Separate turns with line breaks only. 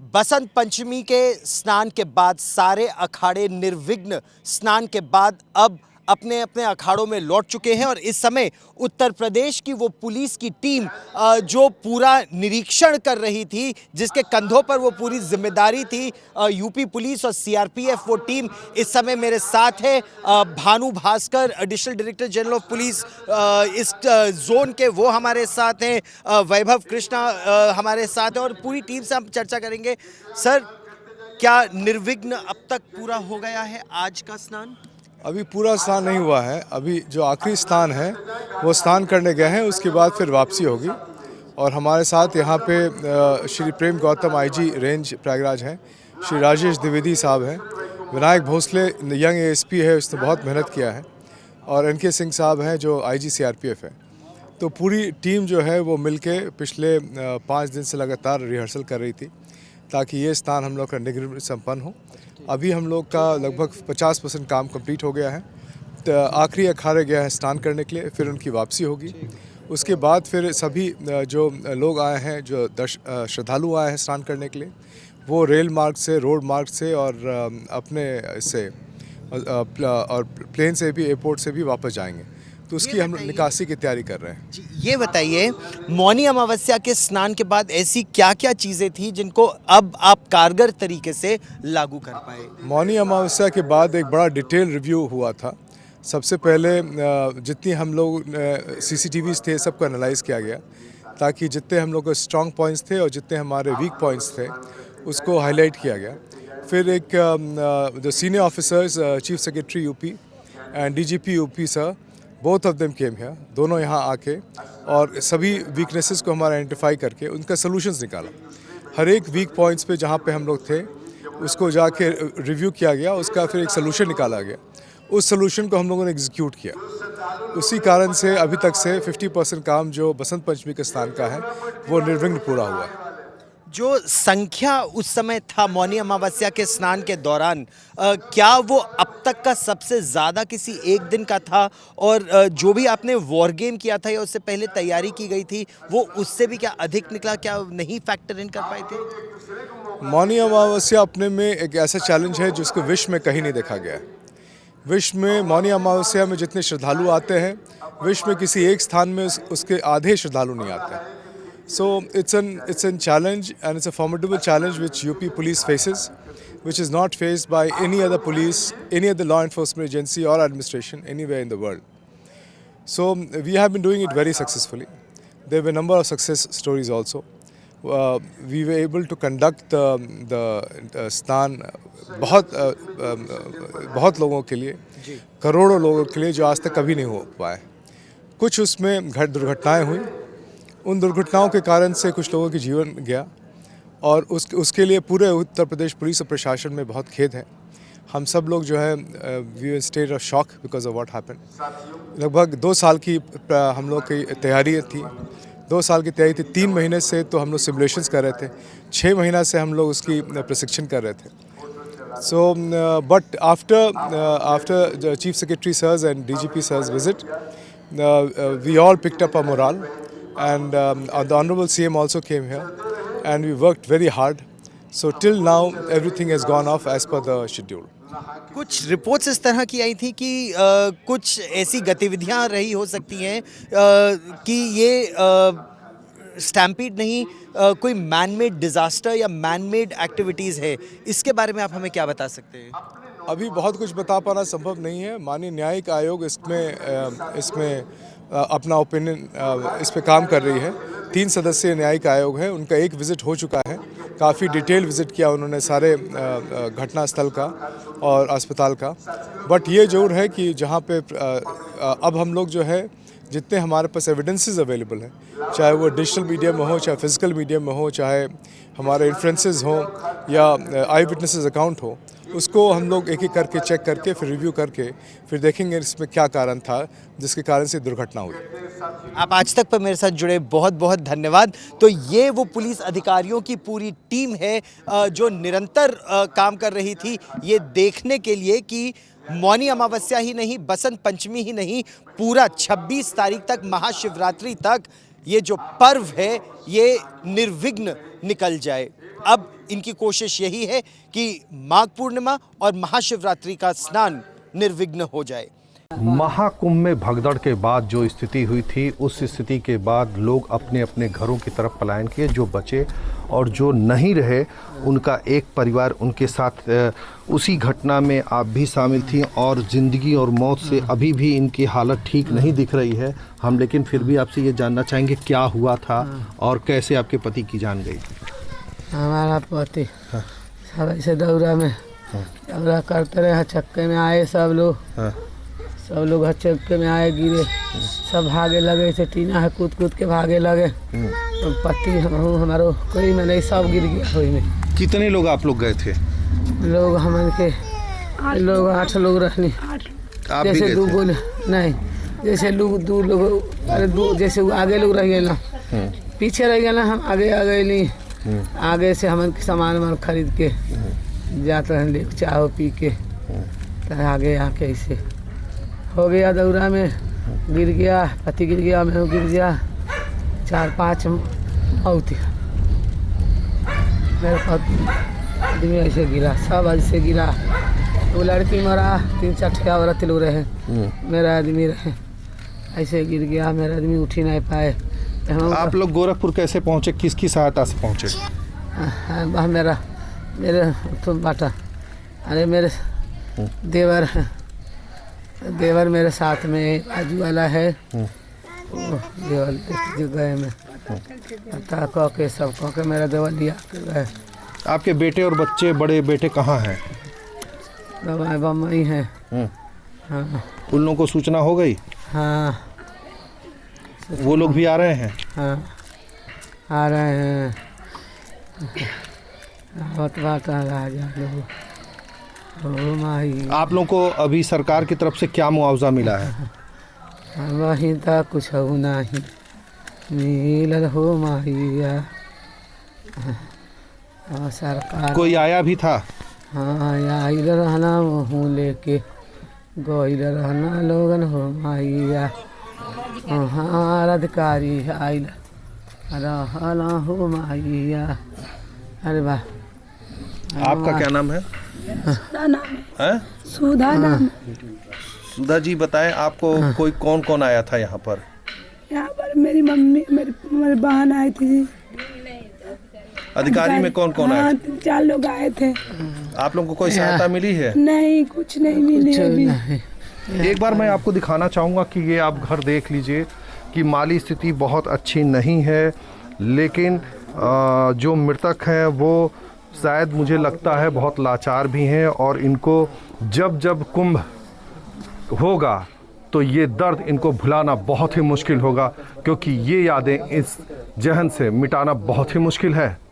बसंत पंचमी के स्नान के बाद सारे अखाड़े निर्विघ्न स्नान के बाद अब अपने अपने अखाड़ों में लौट चुके हैं और इस समय उत्तर प्रदेश की वो पुलिस की टीम जो पूरा निरीक्षण कर रही थी, जिसके कंधों पर वो पूरी जिम्मेदारी थी, यूपी पुलिस और सीआरपीएफ वो टीम इस समय मेरे साथ है। Bhanu Bhaskar, additional director general of police इस जोन के, वो हमारे साथ हैं। वैभव कृष्णा हमारे साथ है और पूरी टीम से हम चर्चा करेंगे। सर, क्या निर्विघ्न अब तक पूरा हो गया है आज का स्नान?
अभी पूरा स्नान नहीं हुआ है। अभी जो आखिरी स्नान है वो स्नान करने गए हैं, उसके बाद फिर वापसी होगी। और हमारे साथ यहाँ पे श्री प्रेम गौतम आईजी रेंज प्रयागराज हैं, श्री राजेश द्विवेदी साहब हैं, विनायक भोसले यंग एएसपी है, उसने बहुत मेहनत किया है, और एनके सिंह साहब हैं जो आईजी सीआरपीएफ है। तो पूरी टीम जो है वो मिलके पिछले 5 दिन से लगातार रिहर्सल कर रही थी ताकि ये स्नान हम लोग का निर्विघ्न संपन्न हो। अभी हम लोग का लगभग 50% काम कंप्लीट हो गया है। तो आखिरी अखाड़े गया है स्नान करने के लिए, फिर उनकी वापसी होगी। उसके बाद फिर सभी जो लोग आए हैं, जो श्रद्धालु आए हैं स्नान करने के लिए, वो रेल मार्ग से, रोड मार्ग से और अपने इससे और प्लेन से भी, एयरपोर्ट से भी वापस जाएंगे। तो उसकी हम निकासी की तैयारी कर रहे हैं।
ये बताइए, मौनी अमावस्या के स्नान के बाद ऐसी क्या क्या चीज़ें थी जिनको अब आप कारगर तरीके से लागू कर पाए?
मौनी अमावस्या के बाद एक बड़ा डिटेल रिव्यू हुआ था। सबसे पहले जितनी हम लोग सीसीटीवीज़ थे सबको एनालाइज किया गया ताकि जितने हम लोग के स्ट्रॉन्ग पॉइंट्स थे और जितने हमारे वीक पॉइंट्स थे उसको हाईलाइट किया गया। फिर एक the senior officers, chief secretary UP and DGP UP sir, both of them came here, दोनों यहाँ आके और सभी वीकनेसेस को हमारा आइडेंटिफाई करके उनका सॉल्यूशंस निकाला। हर एक वीक पॉइंट्स पे जहाँ पे हम लोग थे उसको जाके रिव्यू किया गया, उसका फिर एक सॉल्यूशन निकाला गया। उस सॉल्यूशन को हम लोगों ने एग्जीक्यूट किया। उसी कारण से अभी तक से 50% काम जो बसंत पंचमी के स्नान का है वो निर्विघ्न पूरा हुआ है।
जो संख्या उस समय था मौनी अमावस्या के स्नान के दौरान, क्या वो अब तक का सबसे ज़्यादा किसी एक दिन का था? और जो भी आपने वॉर गेम किया था या उससे पहले तैयारी की गई थी, वो उससे भी क्या अधिक निकला? क्या नहीं फैक्टर इन कर पाए थे?
मौनी अमावस्या अपने में एक ऐसा चैलेंज है जिसको विश्व में कहीं नहीं देखा गया है। विश्व में मौनी अमावस्या में जितने श्रद्धालु आते हैं, विश्व में किसी एक स्थान में उसके आधे श्रद्धालु नहीं आते हैं। So it's a challenge, and it's a formidable challenge which UP police faces, which is not faced by any other police, any other law enforcement agency or administration anywhere in the world. So we have been doing it very successfully. There were a number of success stories also. We were able to conduct the स्नान बहुत लोगों के लिए, करोड़ों लोगों के लिए, जो आज तक कभी नहीं हो पाए। कुछ उसमें दुर्घटनाएं हुई। उन दुर्घटनाओं के कारण से कुछ लोगों की जीवन गया और उसके लिए पूरे उत्तर प्रदेश पुलिस और प्रशासन में बहुत खेद है। हम सब लोग जो है we in state of shock because of what happened. लगभग 2 साल की हम लोग की तैयारी थी। 2 साल की तैयारी थी। 3 महीने से तो हम लोग सिमुलेशंस कर रहे थे। 6 महीना से हम लोग उसकी प्रशिक्षण कर रहे थे। So but after the chief secretary sirs and DGP sirs visit, we all picked up a moral. And the Honorable CM also came here, and we worked very hard. So till now, everything has gone off as per the schedule.
कुछ reports इस तरह की आई थी कि कुछ ऐसी गतिविधियां रही हो सकती हैं कि ये स्टैम्पीड नहीं, कोई मैन मेड डिजास्टर या मैन मेड एक्टिविटीज़ है। इसके बारे में आप हमें क्या बता सकते हैं?
अभी बहुत कुछ बता पाना संभव नहीं है। माननीय न्यायिक आयोग इसमें अपना ओपिनियन इस पे काम कर रही है। 3 सदस्यीय न्यायिक आयोग है, उनका एक विज़िट हो चुका है। काफ़ी डिटेल विज़िट किया उन्होंने सारे घटनास्थल का और अस्पताल का। बट ये ज़रूर है कि जहाँ पे अब हम लोग जो है, जितने हमारे पास एविडेंसेस अवेलेबल हैं, चाहे वो डिजिटल मीडियम में हो, चाहे फिजिकल मीडियम में हो, चाहे हमारे इन्फ्लुएंसेस हों या आई विटनेसेस अकाउंट हो, उसको हम लोग एक एक करके चेक करके फिर रिव्यू करके फिर देखेंगे इसमें क्या कारण था जिसके कारण से दुर्घटना हुई।
आप आज तक पर मेरे साथ जुड़े, बहुत बहुत धन्यवाद। तो ये वो पुलिस अधिकारियों की पूरी टीम है जो निरंतर काम कर रही थी ये देखने के लिए कि मौनी अमावस्या ही नहीं, बसंत पंचमी ही नहीं, पूरा 26 तारीख तक, महाशिवरात्रि तक ये जो पर्व है ये निर्विघ्न निकल जाए। अब इनकी कोशिश यही है कि माघ पूर्णिमा और महाशिवरात्रि का स्नान निर्विघ्न हो जाए।
महाकुंभ में भगदड़ के बाद जो स्थिति हुई थी, उस स्थिति के बाद लोग अपने अपने घरों की तरफ पलायन किए। जो बचे और जो नहीं रहे, उनका एक परिवार उनके साथ उसी घटना में आप भी शामिल थी और ज़िंदगी और मौत से अभी भी इनकी हालत ठीक नहीं दिख रही है। हम लेकिन फिर भी आपसे ये जानना चाहेंगे क्या हुआ था और कैसे आपके पति की जान गई।
हमारा पति सब ऐसे दौरा में दौरा करते रहे, चक्के में आए सब लोग चक्के में आए, गिरे, सब भागे लगे, से टीना है कूद के भागे लगे। तो पति हमारो कोई में नहीं, सब गिर गया कोई में।
कितने लोग आप लोग गए थे?
लोग हमारे के लोग 8 लोग रहनी।
आप भी
जैसे
गए
दो
थे?
गो नहीं, जैसे लोग 2 लोग, अरे 2 जैसे वो आगे लोग रह गए ना, पीछे रह गए ना, हम आगे आ गए नहीं। आगे से हम सामान वामान खरीद के जाते हैं, ले चाहो पी के, तो आगे आके ऐसे हो गया। दौरा में गिर गया, पति गिर गया, मैं गिर गया, 4-5 मौत। मेरे आदमी ऐसे गिरा, सब ऐसे गिरा। वो लड़की मरा, 3-4 औरत लोग रहे, मेरा आदमी रहे, ऐसे गिर गया। मेरा आदमी उठ ही नहीं पाए।
आप लोग गोरखपुर कैसे पहुंचे? किसकी सहायता से पहुंचे?
मेरे तुम बाटा, अरे मेरे देवर मेरे साथ में बाजू वाला है, वो देवर जो गए में पता कह के सब कह के मेरा देवर लिया के गए।
आपके बेटे और बच्चे, बड़े बेटे कहाँ हैं?
दवाई बम्बई है। हाँ
उन लोगों को सूचना हो गई?
हाँ,
वो लोग भी आ रहे हैं?
हाँ आ रहे हैं। बाटा राजा लोग। ओ माही,
आप लोगों को अभी सरकार की तरफ से क्या मुआवजा मिला है?
वहीं तक कुछ हो नहीं मिलल हो माहिया। सरकार
कोई आया भी था?
हाँ आइल रहना, वहूँ लेके गइल रहना लोगन हो माहिया। हाँ अधिकारी आइल रहना हो माहिया। अरे वाह।
आपका क्या नाम है?
सुधा नाम है।
हैं?
सुधा नाम है।
सुधा जी बताएं, आपको कोई कौन कौन आया था यहाँ पर?
यहाँ पर मेरी मम्मी, मेरी बहन आई थी जी।
अधिकारी में कौन कौन आया?
4 लोग आए थे।
आप लोगों को कोई सहायता मिली है?
नहीं, कुछ नहीं मिली अभी।
एक बार मैं आपको दिखाना चाहूँगा कि ये आप घर देख लीजिए कि माली स्थिति बहुत अच्छी नहीं है, लेकिन जो मृतक हैं वो शायद मुझे लगता है बहुत लाचार भी हैं और इनको जब कुंभ होगा तो ये दर्द इनको भुलाना बहुत ही मुश्किल होगा, क्योंकि ये यादें इस जहन से मिटाना बहुत ही मुश्किल है।